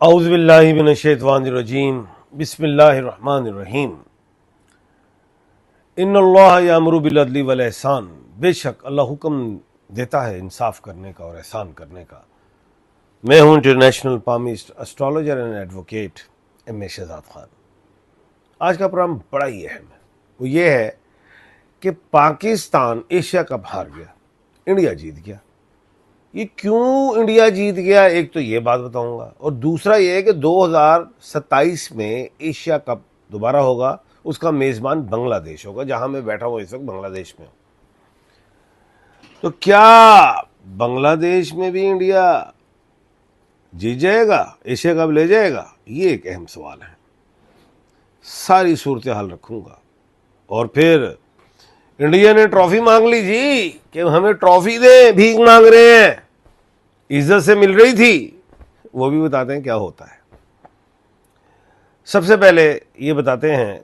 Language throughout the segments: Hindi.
औज़ुबिल्लाहि मिनश्शैतानिर्रजीम बिस्मिल्लाहिर्रहमानिर्रहीम। इन्नल्लाह यामुरु बिल अदली वल एहसान। बेशक अल्लाह हुक्म देता है इंसाफ करने का और एहसान करने का। मैं हूं international palmist astrologer and advocate M A Shahzad Khan. आज का प्रोग्राम बड़ा ही अहम है। वो ये है कि पाकिस्तान एशिया कप हार गया, इंडिया जीत गया। ये क्यों इंडिया जीत गया, एक तो ये बात बताऊंगा, और दूसरा ये है कि 2027 में एशिया कप दोबारा होगा, उसका मेजबान बांग्लादेश होगा, जहां मैं बैठा हूं इस वक्त बांग्लादेश में। तो क्या बांग्लादेश में भी इंडिया जीत जाएगा, एशिया कप ले जाएगा? ये एक अहम सवाल है। सारी सूरत हाल रखूंगा। और फिर इंडिया ने ट्रॉफी मांग ली जी, कि हमें ट्रॉफी दे, भीख मांग रहे हैं, इज्जत से मिल रही थी, वो भी बताते हैं क्या होता है। सबसे पहले ये बताते हैं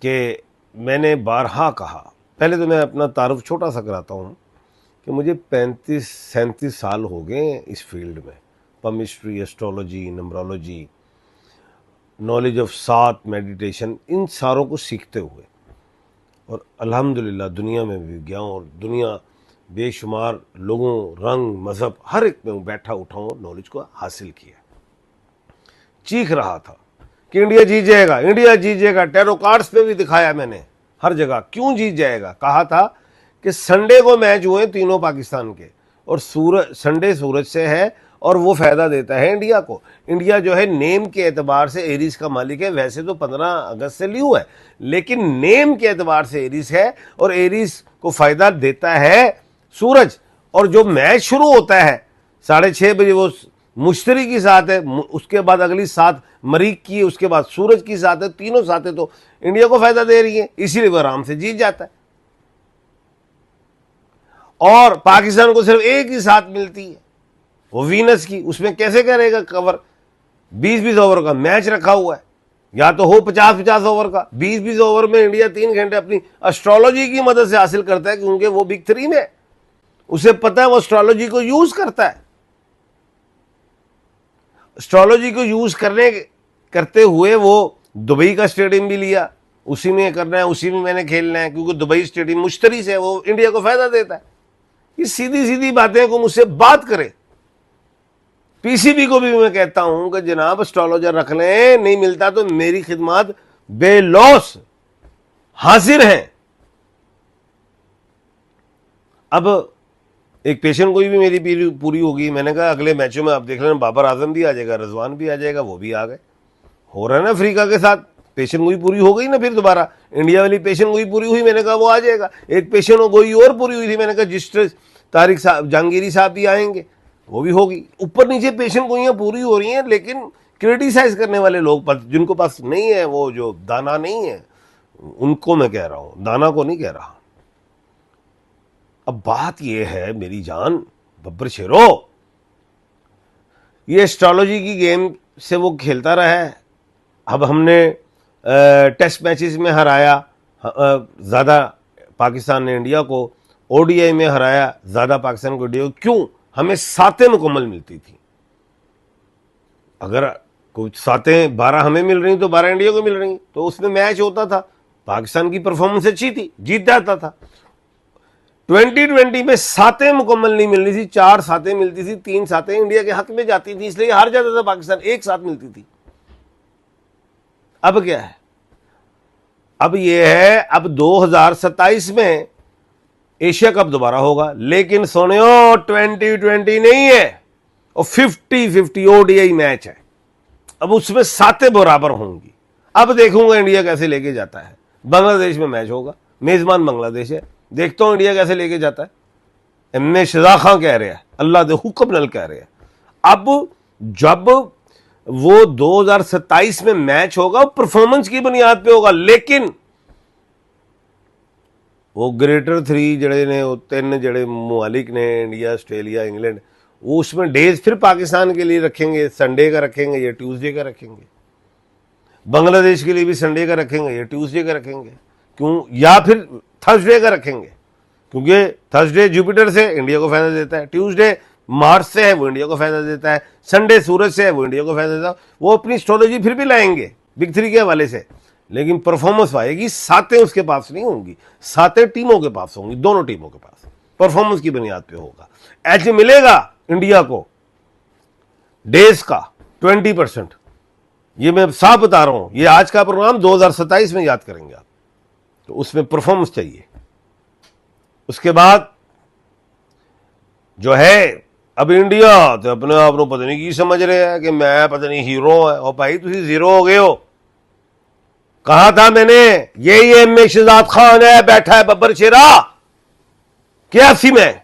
कि मैंने बारहा कहा, पहले तो मैं अपना तारुफ छोटा सा कराता हूँ कि मुझे 35-37 साल हो गए इस फील्ड में, पमिस्ट्री, एस्ट्रोलॉजी, नंबरोलॉजी, नॉलेज ऑफ सात, मेडिटेशन, इन सारों को सीखते हुए, और अल्हम्दुलिल्लाह दुनिया में भी गया हूँ, और दुनिया बेशुमार लोगों, रंग, मजहब, हर एक में बैठा उठा हूँ, नॉलेज को हासिल किया। चीख रहा था कि इंडिया जीत जाएगा, इंडिया जीत जाएगा। टैरो कार्ड्स पे भी दिखाया मैंने, हर जगह। क्यों जीत जाएगा? कहा था कि संडे को मैच हुए तीनों पाकिस्तान के, और संडे सूरज से है, और वो फायदा देता है इंडिया को। इंडिया जो है नेम के एतबार से एरीज का मालिक है। वैसे तो 15 अगस्त से ल्यू है, लेकिन नेम के एतबार से एरीज है, और एरीज को फायदा देता है सूरज। और जो मैच शुरू होता है 6:30 बजे, वो मुश्तरी की साथ है, उसके बाद अगली सात मरीक की, उसके बाद सूरज की साथ है, तीनों साथें तो इंडिया को फायदा दे रही है, इसीलिए वो आराम से जीत जाता है। और पाकिस्तान को सिर्फ एक ही साथ मिलती है, वो वीनस की, उसमें कैसे करेगा कवर? 20-20 ओवर का मैच रखा हुआ है, या तो हो 50-50 ओवर का। 20-20 ओवर में इंडिया 3 घंटे अपनी एस्ट्रोलॉजी की मदद से हासिल करता है, क्योंकि वो बिग 3 में, उसे पता है, वो एस्ट्रोलॉजी को यूज करता है। एस्ट्रोलॉजी को यूज करते हुए वो दुबई का स्टेडियम भी लिया, उसी में करना है, उसी में मैंने खेलना है, क्योंकि दुबई स्टेडियम मुश्तरी से, वो इंडिया को फायदा देता है। ये सीधी सीधी बातें को मुझसे बात करे। पीसीबी को भी मैं कहता हूं कि जनाब एस्ट्रोलॉजर रख लें, नहीं मिलता तो मेरी खिदमत बेलौस हाजिर हैं। अब एक पेशेंट कोई भी मेरी पूरी होगी, मैंने कहा अगले मैचों में आप देख लेना, बाबर आजम भी आ जाएगा, रजवान भी आ जाएगा, वो भी आ गए। हो रहा है ना अफ्रीका के साथ, पेशेंट गोई पूरी हो गई ना, फिर दोबारा इंडिया वाली पेशेंट गोई पूरी हुई, मैंने कहा वो आ जाएगा। एक पेशेंट गोई और पूरी हुई थी, मैंने कहा जिस्टर तारिक साहब, जहांगीरी साहब भी आएंगे, वो भी होगी। ऊपर नीचे पेशेंट गोइयाँ पूरी हो रही हैं, लेकिन क्रिटिसाइज करने वाले लोग, जिनको पास नहीं है, वो जो दाना नहीं है, उनको मैं कह रहा हूँ, दाना को नहीं कह रहा। अब बात यह है मेरी जान बब्बर शेरो, ये एस्ट्रोलॉजी की गेम से वो खेलता रहा है। अब हमने टेस्ट मैचेस में हराया ज़्यादा पाकिस्तान ने इंडिया को, ओडीआई में हराया ज़्यादा पाकिस्तान को इंडिया को। क्यों? हमें सातें मुकम्मल मिलती थी। अगर कुछ सातें 12 हमें मिल रही तो 12 इंडिया को मिल रही, तो उसमें मैच होता था, पाकिस्तान की परफॉर्मेंस अच्छी थी, जीत जाता था। 2020 में सातें मुकम्मल नहीं मिल रही थी, 4 सातें मिलती थी, 3 सातें इंडिया के हक में जाती थी, इसलिए हार जाता था पाकिस्तान, एक साथ मिलती थी। अब क्या है? अब यह है, अब 2027 में एशिया कप दोबारा होगा, लेकिन सोनियो 2020 नहीं है, और 50-50 ओडीआई मैच है। अब उसमें सातें बराबर होंगी। अब देखूंगा इंडिया कैसे लेके जाता है। बांग्लादेश में मैच होगा, मेजबान बांग्लादेश है, देखता हूं इंडिया कैसे लेके जाता है। एम ए शहजाद खान कह रहे हैं, अल्लाह दे हुक्म नल कह रहे हैं। अब जब वो 2027 में मैच होगा, वो परफॉर्मेंस की बुनियाद पे होगा, लेकिन वो ग्रेटर 3 जड़े ने, वो 3 जड़े ममालिक ने, इंडिया, ऑस्ट्रेलिया, इंग्लैंड, वो उसमें डेज फिर पाकिस्तान के लिए रखेंगे, संडे का रखेंगे या ट्यूसडे का रखेंगे। बांग्लादेश के लिए भी संडे का रखेंगे या ट्यूसडे का रखेंगे, क्यों? या फिर थर्सडे का रखेंगे, क्योंकि थर्सडे जुपिटर से इंडिया को फायदा देता है, ट्यूसडे मार्च से है वो इंडिया को फायदा देता है, संडे सूरज से है वो इंडिया को फायदा देता है। वो अपनी स्ट्रेटजी फिर भी लाएंगे बिग थ्री के हवाले से, लेकिन परफॉर्मेंस आएगी सातें उसके पास नहीं होंगी, सातें टीमों के पास होंगी, दोनों टीमों के पास परफॉर्मेंस की बुनियाद पे होगा। एज मिलेगा इंडिया को डेज का 20%, ये मैं साफ बता रहा हूं। ये आज का प्रोग्राम 2027 में याद करेंगे आप, तो उसमें परफॉर्मेंस चाहिए। उसके बाद जो है अब इंडिया तो अपने आप को पता नहीं की समझ रहे हैं कि मैं पता नहीं हीरो है। और भाई तुम जीरो हो गए हो। कहा था मैंने यही एम ए शहजाद खान है, बैठा है बब्बर शेरा 81 में,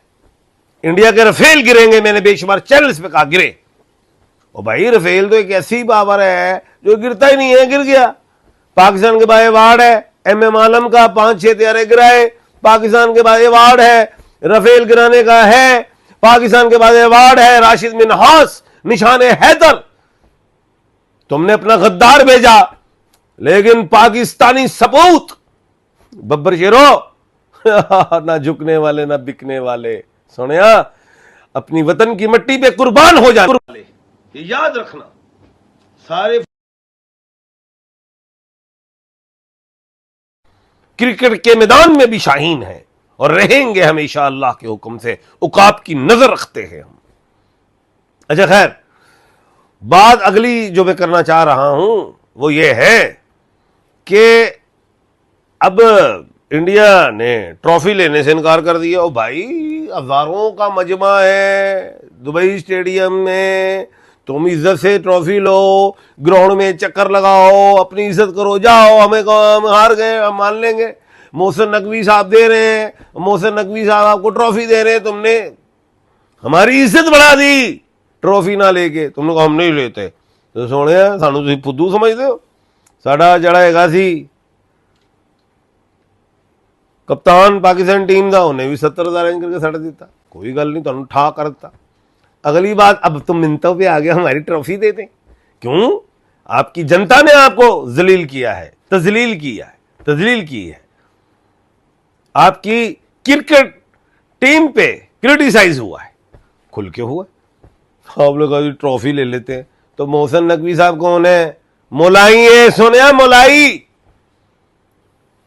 इंडिया के रफेल गिरेंगे, मैंने बेशुमार चैनल्स पे कहा गिरे। और भाई रफेल तो एक ऐसी पावर है जो गिरता ही नहीं है, गिर गया। पाकिस्तान के बाद अवार्ड है MM आलम का, 5-6 तैयारे गिराए, पाकिस्तान के बाद अवार्ड है रफेल गिराने का है, पाकिस्तान के बाद अवार्ड है राशिद मिन्हास निशान हैदर। तुमने अपना गद्दार भेजा, लेकिन पाकिस्तानी सपूत बब्बर शेरो ना झुकने वाले ना बिकने वाले, सुनिया अपनी वतन की मिट्टी पे कुर्बान हो जाने वाले, ये याद रखना। सारे क्रिकेट के मैदान में भी शाहीन है और रहेंगे हमेशा अल्लाह के हुक्म से, उकाब की नजर रखते हैं हम। अच्छा खैर, बात अगली जो मैं करना चाह रहा हूं वो ये है कि अब इंडिया ने ट्रॉफी लेने से इनकार कर दिया। और भाई हजारों का मजमा है दुबई स्टेडियम में, तुम इज्जत से ट्रॉफी लो, ग्राउंड में चक्कर लगाओ, अपनी इज्जत करो, जाओ। हमें हम हार गए, हम मान लेंगे। मोहसिन नकवी साहब दे रहे हैं, मोहसिन नकवी साहब आपको ट्रॉफी दे रहे हैं, तुमने हमारी इज्जत बढ़ा दी ट्रॉफी ना लेके। तुमने कहा हम नहीं लेते, तो सोने सानू तुसीं फुद्दू समझते हो। साडा जड़ा हैगा सी कप्तान पाकिस्तान टीम का, उन्हें भी 70,000 रेंज करके सट दिता, कोई गल नहीं, तुहानू ठा कर दिता। अगली बात, अब तुम मिनटों पे आ गए हमारी ट्रॉफी दे दें। क्यों? आपकी जनता ने आपको जलील किया है, तजलील किया है, तजलील की है। आपकी क्रिकेट टीम पे क्रिटिसाइज हुआ है, खुल के हुआ। आप लोग ट्रॉफी ले लेते हैं। तो मोहसिन नकवी साहब कौन है? मोलाई है, सुनिया मोलाई।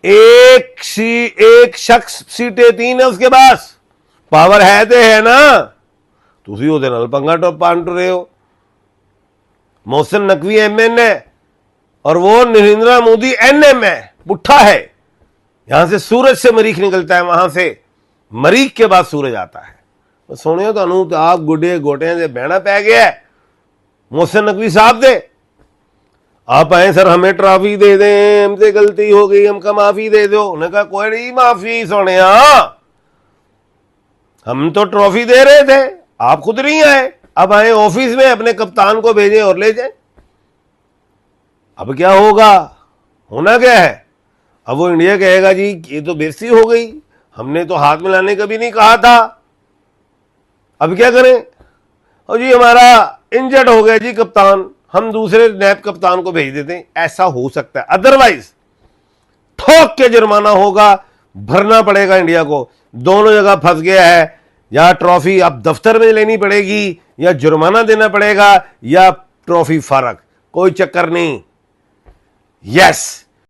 एक शख्स सीटें 3 है उसके पास, पावर है तो है ना, तुसी ਉਹਦੇ ਨਾਲ पंगा पांट रहे हो। मोहसिन नकवी MN है और वो नरेंद्र मोदी NM है, पुट्ठा है। यहां से सूरज से मरीख निकलता है, वहां से मरीख के बाद सूरज आता है। सुनियो तो आप गुड्डे गोटियां से बहना पै गया है मोहसिन नकवी साहब दे। आप आए सर हमें ट्रॉफी दे दें, हमसे गलती हो गई, हमका माफी दे दो। उन्होंने कहा कोई नहीं माफी, सोनिया हम तो ट्रॉफी दे रहे थे, आप खुद नहीं आए। अब आए ऑफिस में, अपने कप्तान को भेजें और ले जाए। अब क्या होगा? होना क्या है? अब वो इंडिया कहेगा जी ये तो बेइज्जती हो गई, हमने तो हाथ मिलाने का भी नहीं कहा था, अब क्या करें? और जी हमारा इंजर्ड हो गया जी कप्तान, हम दूसरे नैब कप्तान को भेज देते हैं। ऐसा हो सकता है, अदरवाइज ठोक के जुर्माना होगा, भरना पड़ेगा इंडिया को। दोनों जगह फंस गया है, या ट्रॉफी अब दफ्तर में लेनी पड़ेगी, या जुर्माना देना पड़ेगा, या ट्रॉफी फर्क, कोई चक्कर नहीं। यस